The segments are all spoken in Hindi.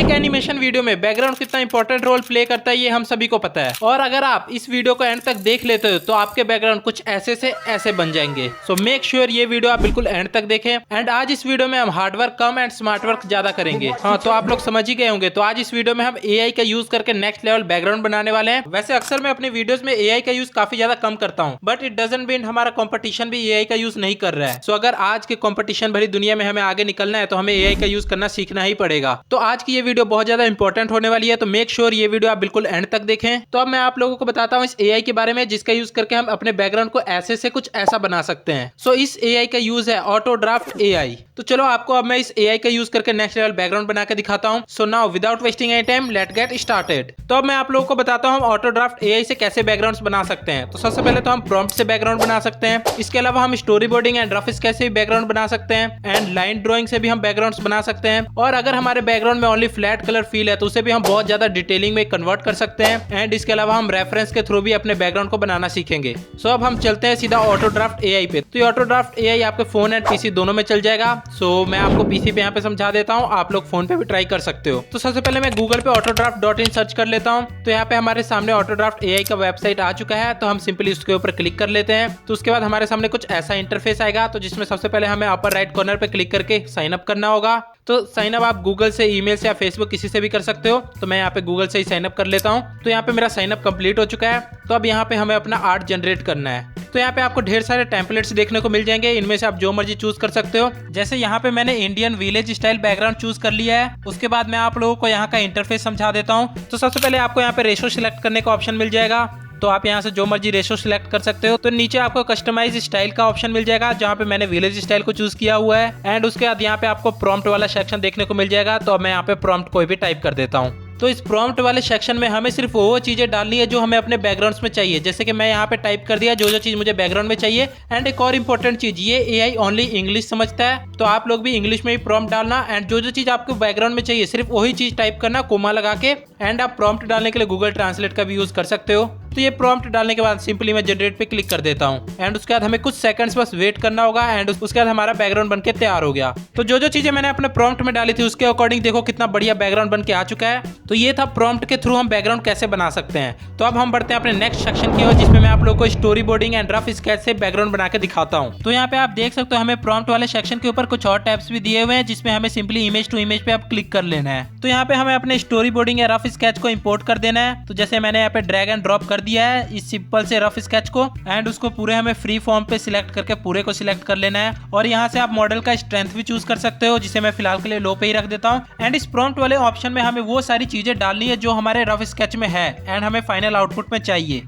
एक एनिमेशन वीडियो में बैकग्राउंड कितना इंपॉर्टेंट रोल प्ले करता है ये हम सभी को पता है। और अगर आप इस वीडियो को एंड तक देख लेते हो तो आपके बैकग्राउंड कुछ ऐसे से ऐसे बन जाएंगे। सो मेक श्योर ये वीडियो आप बिल्कुल एंड तक देखें। एंड आज इस वीडियो में हम hard work come and smart work ज्यादा करेंगे। हाँ, तो आप लोग समझ ही गए होंगे। तो आज इस वीडियो में हम AI का यूज करके नेक्स्ट लेवल बैकग्राउंड बनाने वाले हैं। वैसे अक्सर मैं अपनी वीडियोस में AI का यूज काफी ज्यादा कम करता हूँ, बट इट डजंट मीन हमारा कंपटीशन भी AI का यूज नहीं कर रहा है। सो अगर आज के कंपटीशन भरी दुनिया में हमें आगे निकलना है तो हमें AI का यूज करना सीखना ही पड़ेगा। तो आज की ये वीडियो बहुत ज्यादा इंपॉर्टेंट होने वाली है, तो मेक श्योर ये वीडियो आप बिल्कुल एंड तक देखें। तो अब मैं आप लोगों को बताता हूँ इस AI के बारे में जिसका यूज करके हम अपने बैकग्राउंड को ऐसे से कुछ ऐसा बना सकते हैं। सो इस AI का यूज है ऑटो ड्राफ्ट AI। तो चलो आपको अब मैं इस AI का यूज करके नेक्स्ट लेवल बैकग्राउंड बना के दिखाता हूँ। So now without wasting any time let get started. तो अब मैं आप लोगों को बताता हूँ ऑटो ड्राफ्ट AI से कैसे बैकग्राउंड्स बना सकते हैं। तो सबसे पहले तो हम प्रॉम्प्ट से बैकग्राउंड बना सकते हैं। इसके अलावा हम story boarding and rough sketch से भी बैकग्राउंड बना सकते हैं एंड लाइन ड्राइंग से भी हम बैकग्राउंड्स बना सकते हैं। और अगर हमारे बैकग्राउंड में ओनली फ्लैट कलर फील है तो उसे भी हम बहुत ज्यादा डिटेलिंग में कन्वर्ट कर सकते हैं। एंड इसके अलावा हम रेफरेंस के थ्रू भी अपने बैकग्राउंड को बनाना सीखेंगे। सो अब हम चलते हैं सीधा ऑटो ड्राफ्ट AI पे। तो ये ऑटो ड्राफ्ट AI आपके फोन एंड PC दोनों में चल जाएगा। सो मैं आपको PC पे यहाँ पे समझा देता हूँ, आप लोग फोन पे भी ट्राई कर सकते हो। तो सबसे पहले मैं गूगल पे autodraft.in सर्च कर लेता हूँ। तो यहाँ पे हमारे सामने ऑटो ड्राफ्ट AI का वेबसाइट आ चुका है। तो हम सिंपली उसके ऊपर क्लिक कर लेते हैं। तो उसके बाद हमारे सामने कुछ ऐसा इंटरफेस आएगा, तो जिसमें सबसे पहले हमें अपर राइट कॉर्नर पे क्लिक करके साइन अप करना होगा। तो साइन अप आप गूगल से, ईमेल से या फेसबुक किसी से भी कर सकते हो। तो मैं यहाँ पे गूगल से ही साइन अप कर लेता हूँ। तो यहाँ पे मेरा साइन अप कंप्लीट हो चुका है। तो अब यहाँ पे हमें अपना आर्ट जनरेट करना है। तो यहाँ पे आपको ढेर सारे टेम्पलेट्स देखने को मिल जाएंगे। इनमें से आप जो मर्जी चूज कर सकते हो। जैसे यहाँ पे मैंने Indian village style background choose कर लिया है। उसके बाद मैं आप लोगों को यहाँ का इंटरफेस समझा देता हूँ। तो सबसे पहले आपको यहाँ पे रेशो सिलेक्ट करने का ऑप्शन मिल जाएगा। तो आप यहाँ से जो मर्जी रेशो सिलेक्ट कर सकते हो। तो नीचे आपको कस्टमाइज स्टाइल का ऑप्शन मिल जाएगा, जहाँ पे मैंने विलेज स्टाइल को चूज किया हुआ है। एंड उसके बाद यहाँ पे आपको प्रॉम्प्ट वाला सेक्शन देखने को मिल जाएगा। तो अब मैं यहाँ पे प्रॉम्प्ट कोई भी टाइप कर देता हूँ। तो इस प्रॉम्प्ट वाले सेक्शन में हमें सिर्फ वो चीजें डालनी है जो हमें अपने बैकग्राउंड्स में चाहिए। जैसे कि मैं यहाँ पे टाइप कर दिया जो चीज मुझे बैकग्राउंड में चाहिए। एंड एक और इम्पोर्टेंट चीज, ये AI ओनली इंग्लिश समझता है, तो आप लोग भी इंग्लिश में ही प्रॉम्प्ट डालना। एंड जो चीज आपको बैकग्राउंड में चाहिए सिर्फ वही चीज टाइप करना, कोमा लगा के। एंड आप प्रॉम्प्ट डालने के लिए गूगल ट्रांसलेट का भी यूज कर सकते हो। तो ये प्रॉम्प्ट डालने के बाद सिंपली मैं जनरेट पे क्लिक कर देता हूँ। एंड उसके बाद हमें कुछ सेकंड्स बस वेट करना होगा। एंड उसके बाद हमारा बैकग्राउंड बनके तैयार हो गया। तो जो चीजें मैंने अपने प्रॉम्प्ट में डाली थी उसके अकॉर्डिंग देखो कितना बढ़िया बैकग्राउंड बन के आ चुका है। तो ये था प्रॉम्प्ट के थ्रू हम बैकग्राउंड कैसे बना सकते हैं। तो अब हम बढ़ते हैं अपने नेक्स्ट सेक्शन की ओर, जिसमें मैं आप लोगों को story boarding and rough sketch से बैकग्राउंड बना के दिखाता हूँ। तो यहाँ पे आप देख सकते हो हमें प्रॉम्प्ट वाले सेक्शन के ऊपर कुछ और टैब्स भी दिए हुए हैं, जिसमें हमें सिंपली इमेज टू इमेज पे आप क्लिक कर लेना है। तो यहाँ पे हमें अपने स्टोरी बोर्डिंग या रफ स्केच को इंपोर्ट कर देना है। तो जैसे मैंने यहाँ पे ड्रैग एंड ड्रॉप कर दिया है इस सिंपल से रफ स्केच को। एंड उसको पूरे हमें फ्री फॉर्म पे सिलेक्ट करके पूरे को सिलेक्ट कर लेना है। और यहाँ से आप मॉडल का स्ट्रेंथ भी चूज कर सकते हो, जिसे मैं फिलहाल के लिए लो पे ही रख देता हूँ। एंड इस प्रॉम्प्ट वाले ऑप्शन में हमें वो सारी चीजें डालनी है जो हमारे रफ स्केच में है एंड हमें फाइनल आउटपुट में चाहिए।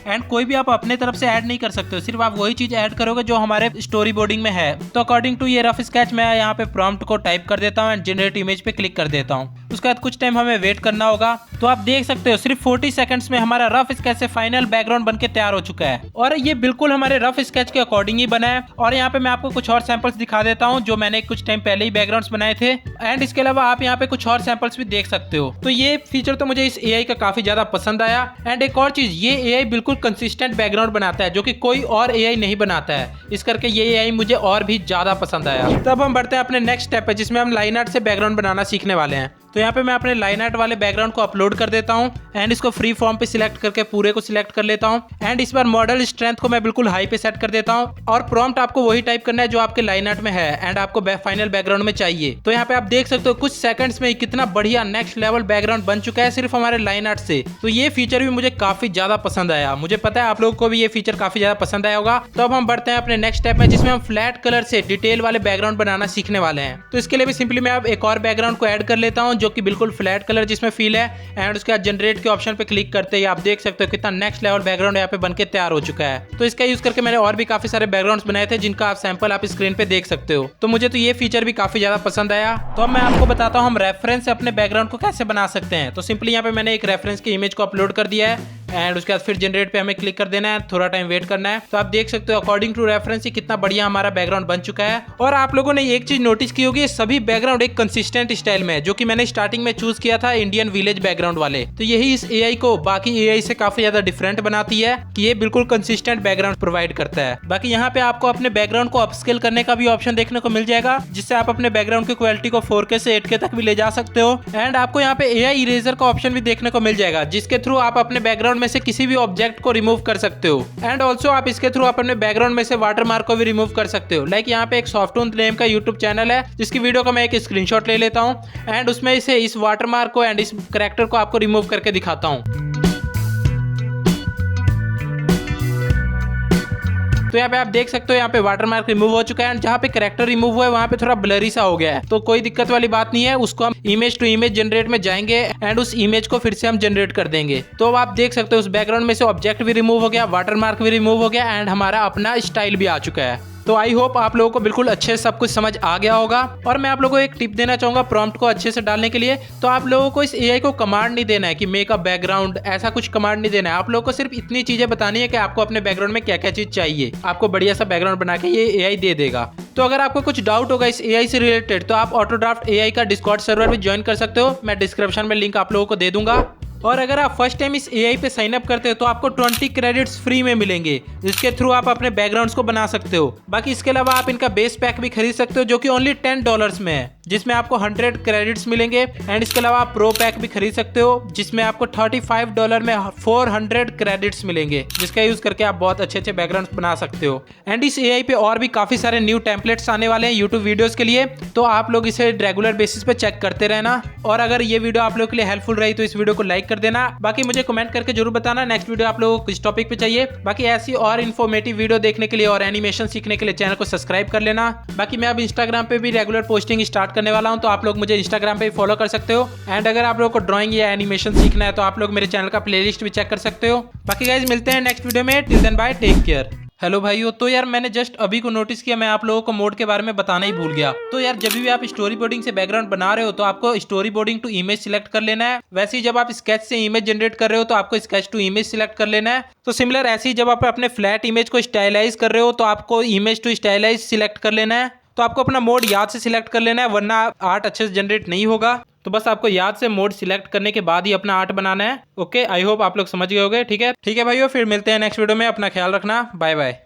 एंड कोई भी आप अपने तरफ से ऐड नहीं कर सकते हो, सिर्फ आप वही चीज ऐड करोगे जो हमारे स्टोरी बोर्डिंग में है। तो अकॉर्डिंग टू ये रफ स्केच मैं यहाँ पे प्रॉम्प्ट को टाइप कर देता हूँ एंड जनरेट इमेज पे क्लिक कर देता हूँ। उसके बाद कुछ टाइम हमें वेट करना होगा। तो आप देख सकते हो सिर्फ 40 सेकंड्स में हमारा रफ स्केच से फाइनल बैकग्राउंड बनके तैयार हो चुका है। और ये बिल्कुल हमारे रफ स्केच के अकॉर्डिंग ही बना है। और यहाँ पे मैं आपको कुछ और सैंपल्स दिखा देता हूँ जो मैंने कुछ टाइम पहले ही बैकग्राउंड्स बनाए थे। एंड इसके अलावा आप यहाँ पे कुछ और सैंपल्स भी देख सकते हो। तो ये फीचर तो मुझे इस AI का काफी ज्यादा पसंद आया। एंड एक और चीज, ये AI बिल्कुल कंसिस्टेंट बैकग्राउंड बनाता है जो कि कोई और AI नहीं बनाता है। इस करके ये AI मुझे और भी ज्यादा पसंद आया। तब हम बढ़ते हैं अपने नेक्स्ट स्टेप पे, जिसमें हम लाइन आर्ट से बैकग्राउंड बनाना सीखने वाले हैं। तो यहाँ पे मैं अपने लाइन आर्ट वाले बैकग्राउंड को अपलोड कर देता हूँ। एंड इसको फ्री फॉर्म पे सिलेक्ट करके पूरे को सिलेक्ट कर लेता हूँ। एंड इस बार मॉडल स्ट्रेंथ को मैं बिल्कुल हाई पे सेट कर देता हूँ। और प्रॉम्प्ट आपको वही टाइप करना है जो आपके लाइन आर्ट में है एंड आपको फाइनल बैकग्राउंड में चाहिए। तो यहाँ पे आप देख सकते हो कुछ सेकंड्स में कितना बढ़िया नेक्स्ट लेवल बैकग्राउंड बन चुका है सिर्फ हमारे लाइन आर्ट से। तो ये फीचर भी मुझे काफी ज्यादा पसंद आया। मुझे पता है आप लोगों को भी ये फीचर काफी ज्यादा पसंद आया होगा। तो अब हम बढ़ते हैं अपने नेक्स्ट स्टेप में, जिसमें हम फ्लैट कलर से डिटेल वाले बैकग्राउंड बनाना सीखने वाले हैं। तो इसके लिए भी सिंपली मैं अब एक और बैकग्राउंड को ऐड कर लेता हूँ जो कि बिल्कुल फ्लैट कलर जिसमें फील है। एंड उसके बाद जनरेट के ऑप्शन पे क्लिक करते ही आप देख सकते हो कितना नेक्स्ट लेवल बैकग्राउंड यहाँ पे बनके तैयार हो चुका है। तो इसका यूज करके मैंने और भी काफी सारे बैकग्राउंड्स बनाए थे जिनका आप सैंपल आप स्क्रीन पे देख सकते हो। तो मुझे तो ये फीचर भी काफी ज्यादा पसंद आया। तो अब मैं आपको बताता हूँ हम रेफरेंस से अपने बैकग्राउंड को कैसे बना सकते हैं। तो सिंपली यहाँ पे मैंने एक रेफरेंस की इमेज को अपलोड कर दिया है। एंड उसके बाद फिर जनरेट पे हमें क्लिक कर देना है, थोड़ा टाइम वेट करना है। तो आप देख सकते हो अकॉर्डिंग टू रेफरेंस ये कितना बढ़िया हमारा बैकग्राउंड बन चुका है। और आप लोगों ने एक चीज नोटिस की होगी, सभी बैकग्राउंड एक कंसिस्टेंट स्टाइल में है, जो कि मैंने स्टार्टिंग में चूज किया था इंडियन विलेज बैकग्राउंड वाले। तो यही इस एआई को बाकी एआई से काफी ज्यादा डिफरेंट बनाती है कि ये बिल्कुल कंसिस्टेंट बैकग्राउंड प्रोवाइड करता है। बाकी यहाँ पे आपको अपने बैकग्राउंड को अपस्केल करने का भी ऑप्शन देखने को मिल जाएगा, जिससे आप अपने बैकग्राउंड की क्वालिटी को 4K से 8K तक भी ले जा सकते हो। एंड आपको यहाँ पे एआई इरेजर का ऑप्शन भी देखने को मिल जाएगा, जिसके थ्रू आप अपने बैकग्राउंड में से किसी भी ऑब्जेक्ट को रिमूव कर सकते हो। एंड ऑल्सो आप इसके थ्रू अपने बैकग्राउंड में से वाटरमार्क को भी रिमूव कर सकते हो। लाइक यहाँ पे एक सॉफ्टून नेम का यूट्यूब चैनल है, जिसकी वीडियो का मैं एक स्क्रीनशॉट ले लेता हूँ एंड उसमें से इस वाटरमार्क को एंड इस कैरेक्टर को आपको रिमूव करके दिखाता हूँ। तो यहाँ पे आप देख सकते हो यहाँ पे वाटरमार्क रिमूव हो चुका है एंड जहाँ पे कैरेक्टर रिमूव हुआ है वहाँ पे थोड़ा ब्लरी सा हो गया है। तो कोई दिक्कत वाली बात नहीं है, उसको हम इमेज टू इमेज जनरेट में जाएंगे एंड उस इमेज को फिर से हम जनरेट कर देंगे। तो आप देख सकते हो उस बैकग्राउंड में से ऑब्जेक्ट भी रिमूव हो गया, वाटरमार्क भी रिमूव हो गया एंड हमारा अपना स्टाइल भी आ चुका है। तो आई होप आप लोगों को बिल्कुल अच्छे से सब कुछ समझ आ गया होगा। और मैं आप लोगों को एक टिप देना चाहूंगा प्रॉम्प्ट को अच्छे से डालने के लिए। तो आप लोगों को इस एआई को कमांड नहीं देना है कि मेक अ बैकग्राउंड, ऐसा कुछ कमांड नहीं देना है। आप लोगों को सिर्फ इतनी चीजें बतानी है कि आपको अपने बैकग्राउंड में क्या क्या चीज चाहिए, आपको बढ़िया सा बैकग्राउंड बना के ये एआई दे देगा। तो अगर आपको कुछ डाउट होगा इस एआई से रिलेटेड तो आप ऑटोड्राफ्ट एआई का डिस्कॉर्ड सर्वर पे ज्वाइन कर सकते हो, मैं डिस्क्रिप्शन में लिंक आप लोगों को दे दूंगा। और अगर आप फर्स्ट टाइम इस एआई पे साइन अप करते हो तो आपको 20 क्रेडिट्स फ्री में मिलेंगे, जिसके थ्रू आप अपने बैकग्राउंड्स को बना सकते हो। बाकी इसके अलावा आप इनका बेस पैक भी खरीद सकते हो, जो कि ओनली $10 में है, जिसमें आपको 100 क्रेडिट्स मिलेंगे। एंड इसके अलावा आप प्रो पैक भी खरीद सकते हो, जिसमें आपको $35 में 400 क्रेडिट्स मिलेंगे, जिसका यूज करके आप बहुत अच्छे अच्छे बैकग्राउंड बना सकते हो। एंड इस एआई पे और भी काफी सारे न्यू टेम्पलेट्स आने वाले हैं यूट्यूब वीडियोस के लिए, तो आप लोग इसे रेगुलर बेसिस पे चेक करते रहना। और अगर ये वीडियो आप लोग के लिए हेल्पफुल रही तो इस वीडियो को लाइक कर देना। बाकी मुझे कमेंट करके जरूर बताना नेक्स्ट वीडियो आप लोगों को किस टॉपिक पे चाहिए। बाकी ऐसी और इन्फॉर्मेटिव वीडियो देखने के लिए और एनिमेशन सीखने के लिए चैनल को सब्सक्राइब कर लेना। बाकी मैं अब इंस्टाग्राम पे भी रेगुलर पोस्टिंग स्टार्ट करने वाला हूं, तो आप लोग मुझे इंस्टाग्राम पे फॉलो कर सकते हो। एंड अगर आप लोगों को ड्राइंग या एनिमेशन सीखना है तो आप लोग मेरे चैनल का प्लेलिस्ट भी चेक कर सकते हो। बाकी गाइस मिलते हैं नेक्स्ट वीडियो में, till then bye, take care. Hello भाइयों, तो यार मैंने जस्ट अभी को नोटिस किया, मैं आप लोगों को मोड के बारे में बताना ही भूल गया। तो यार जब भी आप स्टोरी बोर्डिंग से बैकग्राउंड बना रहे हो तो आपको story boarding to image select कर लेना है। वैसे ही जब आप स्केच से इमेज जनरेट कर रहे हो तो आपको स्केच टू इमेज सिलेक्ट कर लेना है। तो सिमिलर ऐसे ही जब आप अपने फ्लैट इमेज को स्टाइलाइज कर रहे हो तो आपको इमेज टू स्टाइलाइज सिलेक्ट कर लेना है। तो आपको अपना मोड याद से सिलेक्ट कर लेना है, वरना आर्ट अच्छे से जनरेट नहीं होगा। तो बस आपको याद से मोड सिलेक्ट करने के बाद ही अपना आर्ट बनाना है। ओके, आई होप आप लोग समझ गए होंगे। ठीक है भाइयों, फिर मिलते हैं नेक्स्ट वीडियो में। अपना ख्याल रखना, बाय बाय।